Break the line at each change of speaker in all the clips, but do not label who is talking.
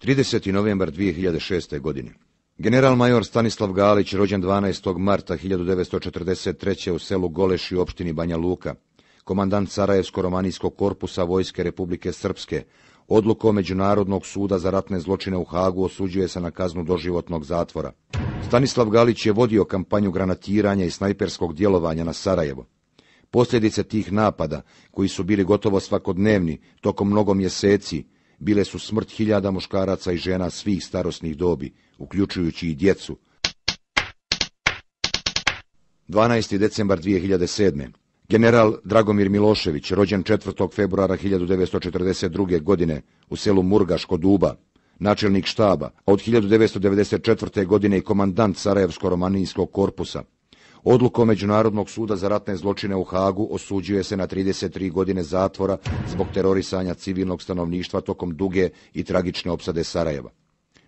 30. novembar 2006. godine. General major Stanislav Galić, rođen 12. marta 1943. u selu Goleši u opštini Banja Luka, komandant Sarajevsko-romanijskog korpusa Vojske Republike Srpske, odlukom Međunarodnog suda za ratne zločine u Hagu osuđuje se na kaznu doživotnog zatvora. Stanislav Galić je vodio kampanju granatiranja i snajperskog djelovanja na Sarajevo. Posljedice tih napada, koji su bili gotovo svakodnevni tokom mnogo mjeseci, bile su smrt hiljada muškaraca i žena svih starosnih dobi, uključujući i djecu. 12. decembar 2007. General Dragomir Milošević, rođen 4. februara 1942. godine u selu Murgaš kod Uba, načelnik štaba, a od 1994. godine i komandant Sarajevsko-romanijskog korpusa, odlukom Međunarodnog suda za ratne zločine u Hagu osuđuje se na 33 godine zatvora zbog terorisanja civilnog stanovništva tokom duge i tragične opsade Sarajeva.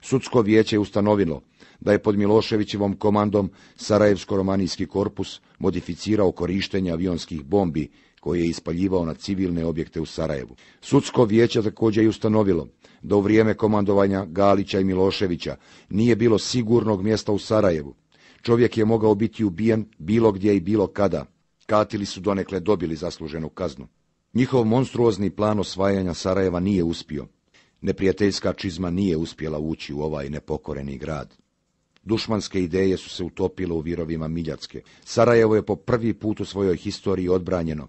Sudsko vijeće je ustanovilo da je pod Miloševićevom komandom Sarajevsko-romanijski korpus modificirao korištenje avionskih bombi koje je ispaljivao na civilne objekte u Sarajevu. Sudsko vijeće također je ustanovilo da u vrijeme komandovanja Galića i Miloševića nije bilo sigurnog mjesta u Sarajevu. Čovjek je mogao biti ubijen bilo gdje i bilo kada. Katili su donekle dobili zasluženu kaznu. Njihov monstruozni plan osvajanja Sarajeva nije uspio. Neprijateljska čizma nije uspjela ući u ovaj nepokoreni grad. Dušmanske ideje su se utopile u virovima Miljacke. Sarajevo je po prvi put u svojoj historiji odbranjeno.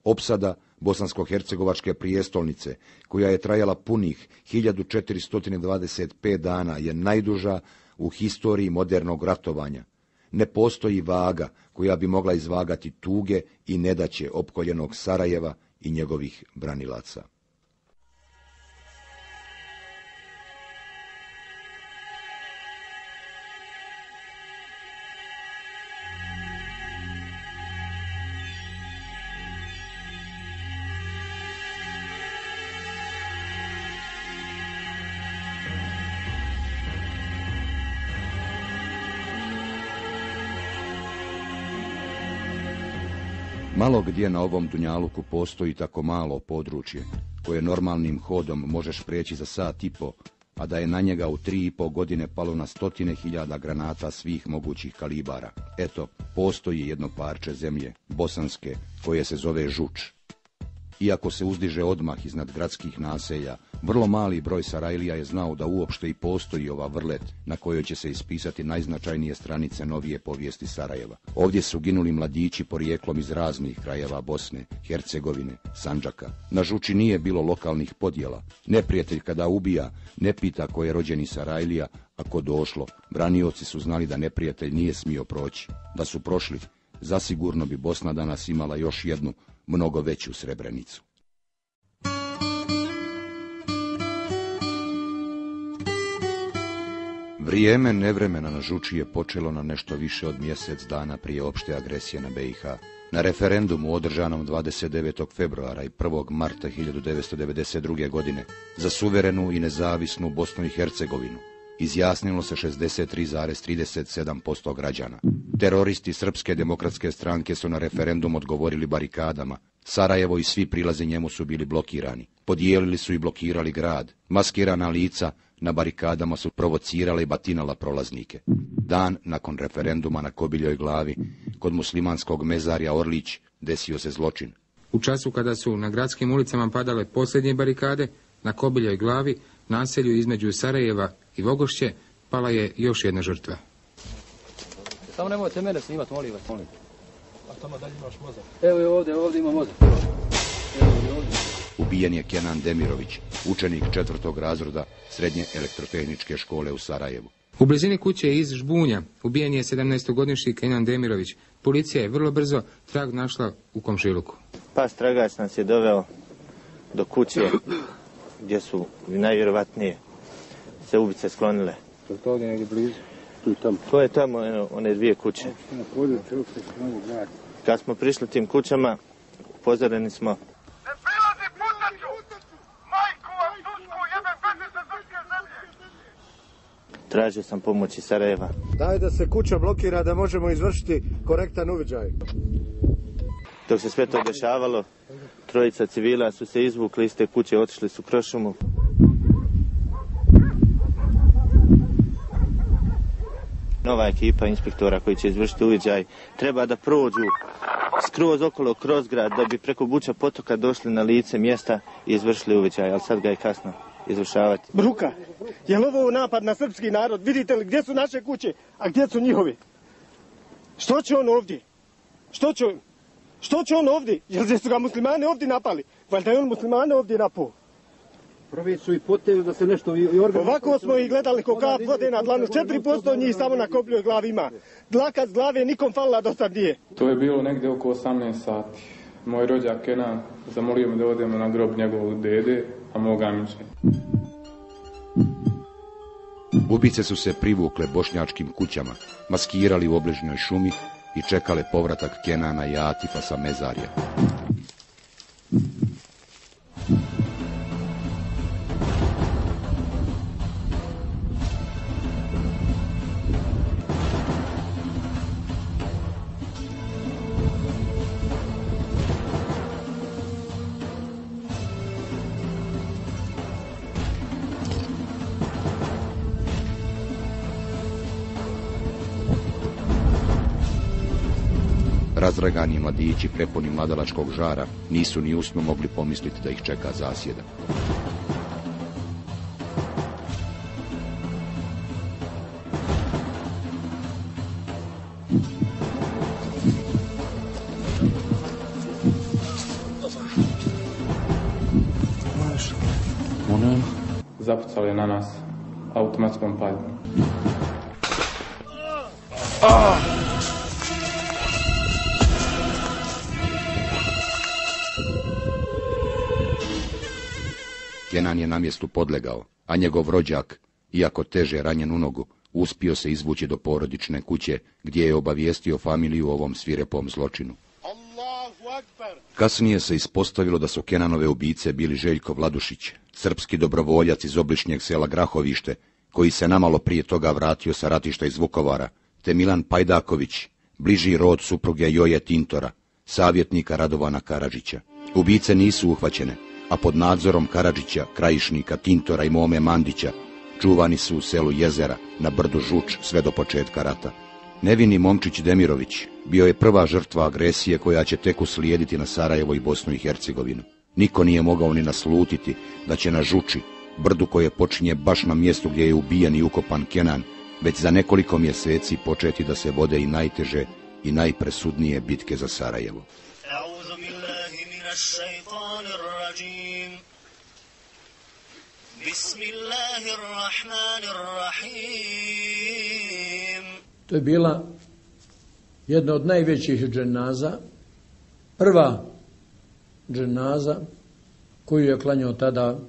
Opsada bosansko-hercegovačke prijestolnice, koja je trajala punih 1425 dana, je najduža u historiji modernog ratovanja. Ne postoji vaga koja bi mogla izvagati tuge i nedaće opkoljenog Sarajeva i njegovih branilaca. Malo gdje na ovom dunjaluku postoji tako malo područje, koje normalnim hodom možeš prijeći za sat i po, a da je na njega u 3,5 godine palo na 100.000 granata svih mogućih kalibara. Eto, postoji jedno parče zemlje, bosanske, koje se zove Žuč. Iako se uzdiže odmah iznad gradskih naselja, vrlo mali broj Sarajlija je znao da uopšte i postoji ova vrlet na kojoj će se ispisati najznačajnije stranice novije povijesti Sarajeva. Ovdje su ginuli mladići porijeklom iz raznih krajeva Bosne, Hercegovine, Sandžaka. Na Žuči nije bilo lokalnih podjela. Neprijatelj kada ubija ne pita ko je rođeni Sarajlija, a ko došlo. Branioci su znali da neprijatelj nije smio proći. Da su prošli, zasigurno bi Bosna danas imala još jednu, mnogo veću Srebrenicu. Vrijeme nevremena na Žuči je počelo na nešto više od mjesec dana prije opšte agresije na BiH. Na referendumu održanom 29. februara i 1. marta 1992. godine za suverenu i nezavisnu Bosnu i Hercegovinu izjasnilo se 63,37% građana. Teroristi Srpske demokratske stranke su na referendum odgovorili barikadama. Sarajevo i svi prilazi njemu su bili blokirani. Podijelili su i blokirali grad. Maskirana lica na barikadama su provocirala i batinala prolaznike. Dan nakon referenduma na Kobiljoj glavi, kod muslimanskog mezarja Orlić, desio se zločin.
U času kada su na gradskim ulicama padale posljednje barikade, na Kobiljoj glavi, naselju između Sarajeva i Vogošće, pala je još jedna žrtva.
Samo nemojte mene snimati, molim vas.
A tamo dalje imaš mozak.
Evo ovdje ima mozak.
Ubijen je Kenan Demirović, učenik 4. razreda Srednje elektrotehničke škole u Sarajevu.
U blizini kuće iz Žbunja ubijen je 17-godišnji Kenan Demirović. Policija je vrlo brzo trag našla u komšiluku.
Pas tragač nas je doveo do kuće gdje su najvjerovatnije se ubice sklonile.
To ovdje negdje blizu?
To je tamo one dvije kuće. Kad smo prišli tim kućama, upozoreni smo.
Ne prilazi pucaću! Majku vam Tursku, jebe pete sa turske zemlje!
Tražio sam pomoć iz Sarajeva.
Daj da se kuća blokira da možemo izvršiti korektan uviđaj.
Dok se sve to dešavalo, trojica civila su se izvukli iz te kuće, otišli su kroz šumu. nova ekipa inspektora koji će izvršiti uviđaj treba da prođu skroz okolo kroz grad da bi preko Buča potoka došli na lice mjesta i izvršili uviđaj, ali sad ga je kasno izvršavati.
Bruka, je li ovo napad na srpski narod? Vidite li gdje su naše kuće, a gdje su njihovi? Što će on ovdje? Što će on ovdje? Jer su ga muslimani ovdje napali? Valjda je on muslimane ovdje napao.
Prvi su i poteli da se nešto i organizuje.
Ovako smo ih gledali ko kap vode na dlanu. 4% njih samo na kopljoj glavi ima. Dlaka s glave nikom falila do sad nije.
To je bilo negdje oko 18 sati. Moj rođak Kenan zamolio me da odemo na grob njegovog dede, a moga miče.
Ubice su se privukle bošnjačkim kućama, maskirali u obližnjoj šumi i čekale povratak Kenana i Atifa sa mezarja. Razdragani mladići prepuni mladalačkog žara nisu ni usno mogli pomisliti da ih čeka zasjeda.
Zapucali je na nas automatskom paljbom.
Kenan je na mjestu podlegao, a njegov rođak, iako teže ranjen u nogu, uspio se izvući do porodične kuće, gdje je obavijestio familiju o ovom svirepom zločinu. Kasnije se ispostavilo da su Kenanove ubice bili Željko Vladušić, srpski dobrovoljac iz obližnjeg sela Grahovište, koji se namalo prije toga vratio sa ratišta iz Vukovara, te Milan Pajdaković, bliži rod supruge Joje Tintora, savjetnika Radovana Karadžića. Ubice nisu uhvaćene, a pod nadzorom Karadžića, Krajišnika, Tintora i Mome Mandića čuvani su u selu Jezera na brdu Žuč sve do početka rata. Nevini Momčić Demirović bio je prva žrtva agresije koja će tek uslijediti na Sarajevo i Bosnu i Hercegovinu. Niko nije mogao ni naslutiti da će na Žuči, brdu koje počinje baš na mjestu gdje je ubijen i ukopan Kenan, već za nekoliko mjeseci početi da se vode i najteže i najpresudnije bitke za Sarajevo.
To je bila jedna od najvećih dženaza, prva dženaza koju je klanjao tada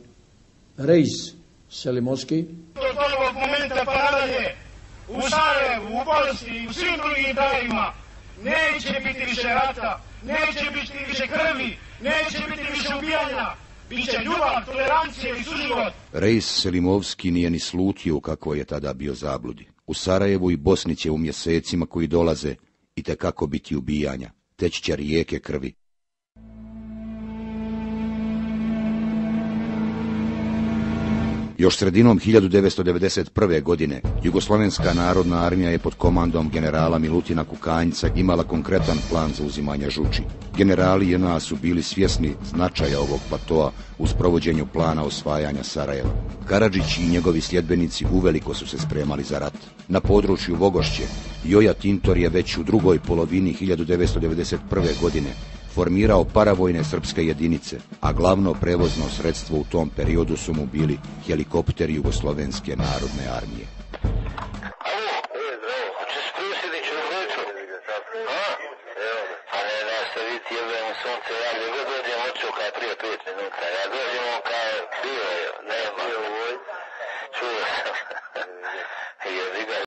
Rejs Selimovski.
Do ovog momenta padanje u Sarajevu, u Bosni i u svim drugim krajevima neće biti više rata, neće biti više krvi, neće biti više ubijanja, bit će ljubav, tolerancija i suživot.
Rejs Selimovski nije ni slutio kako je tada bio zabludi. U Sarajevu i Bosni će u mjesecima koji dolaze itekako biti ubijanja, teći će rijeke krvi. Još sredinom 1991. godine Jugoslovenska narodna armija je pod komandom generala Milutina Kukanjca imala konkretan plan za uzimanje Žuči. Generali JNA su bili svjesni značaja ovog platoa u sprovođenju plana osvajanja Sarajeva. Karadžić i njegovi sljedbenici uveliko su se spremali za rat. Na području Vogošće Joja Tintor je već u drugoj polovini 1991. godine formirao paravojne srpske jedinice, a glavno prevozno sredstvo u tom periodu su mu bili helikopteri Jugoslovenske narodne armije.